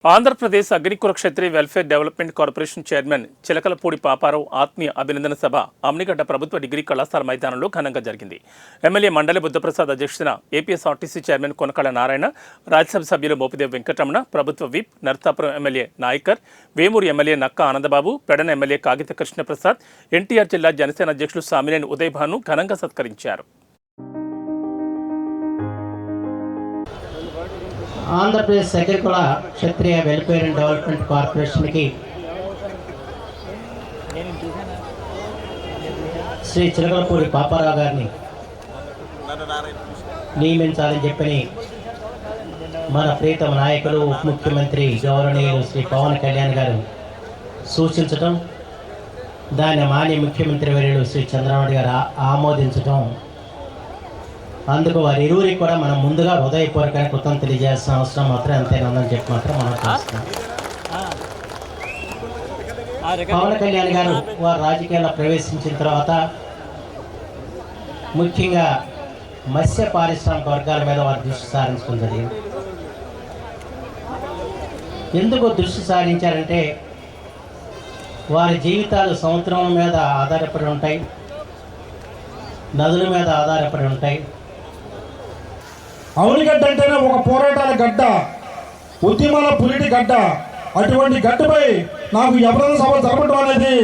ఆంధ్రప్రదేశ్ అగ్నికుల క్షత్రియ welfare development corporation chairman Chilakalapudi Paparao ఆత్మీయ అభినందన సభ అమ్నిగడ్డ ప్రభుత్వ degree కళాశాల మైదానంలో ఘనంగా జరిగింది. ఎమ్మెల్యే మండలి బుద్ధప్రసాద్ అధ్యక్షతన ఏపీఎస్ఆర్టీసీ చైర్మన్ కొనకళ్ళ నారాయణ, రాజ్యసభ సభ్యులు మోపిదేవి వెంకటరమణ, ప్రభుత్వ whip Narsapuram MLA Nayakar, Vemuru MLA Nakka Anandababu, Pedana MLA కాగిత కృష్ణప్రసాద్, ఎన్టీఆర్ జిల్లా జనసేన అధ్యక్షులు సామినేని ఉదయభాను ఘనంగా సత్కరించారు. ఆంధ్రప్రదేశ్ అగ్రికుల క్షత్రియ వెల్ఫేర్ అండ్ డెవలప్మెంట్ కార్పొరేషన్కి శ్రీ చిలకలపూడి పాపారావు గారిని నియమించాలని చెప్పని మన ప్రీతమ నాయకులు ఉప ముఖ్యమంత్రి గౌరవనీయులు శ్రీ పవన్ కళ్యాణ్ గారు సూచించటం, దాన్ని మాన్య ముఖ్యమంత్రి వర్యులు శ్రీ చంద్రబాబు గారు ఆమోదించటం, అందుకు వారి ఇరువురికి కూడా మనం ముందుగా హృదయపూర్వకంగా కృతజ్ఞతలు తెలియజేయాల్సిన అవసరం మాత్రం అంతేనందని చెప్పి మాత్రం మనం చూస్తున్నాం. పవన్ కళ్యాణ్ గారు వారు రాజకీయాల్లో ప్రవేశించిన తర్వాత ముఖ్యంగా మత్స్య పారిశ్రామిక వర్గాల మీద వారు దృష్టి సారించడం జరిగింది. ఎందుకు దృష్టి సారించారంటే వారి జీవితాలు సముద్రం మీద ఆధారపడి ఉంటాయి, నదుల మీద ఆధారపడి ఉంటాయి. అమ్నిగడ్డ అంటేనే ఒక పోరాటాల గడ్డ, ఉద్యమాల పులిటి గడ్డ. అటువంటి గడ్డపై నాకు ఎవరైనా సభ జరపడం అనేది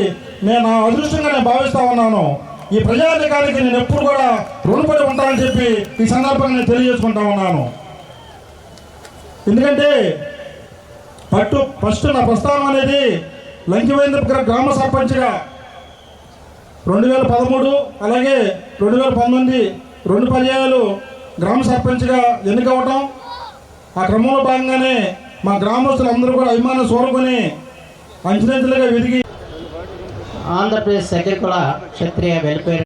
నేను అదృష్టంగా భావిస్తా ఉన్నాను. ఈ ప్రజానికానికి నేను ఎప్పుడు కూడా రుణపడి ఉంటానని చెప్పి ఈ సందర్భంగా నేను తెలియజేసుకుంటా ఉన్నాను. ఎందుకంటే ఫస్ట్ నా ప్రస్థానం అనేది లంకివేంద్ర గ్రామ సర్పంచ్గా 2013 అలాగే 2019 2 పర్యాయాలు గ్రామ సర్పంచ్గా ఎన్నికవటం. ఆ క్రమంలో భాగంగానే మా గ్రామస్తులందరూ కూడా అభిమానం సోరుకొని అంచెలంచెలుగా ఎదిగి ఆంధ్రప్రదేశ్ అగ్రికుల క్షత్రియ వెల్ఫేర్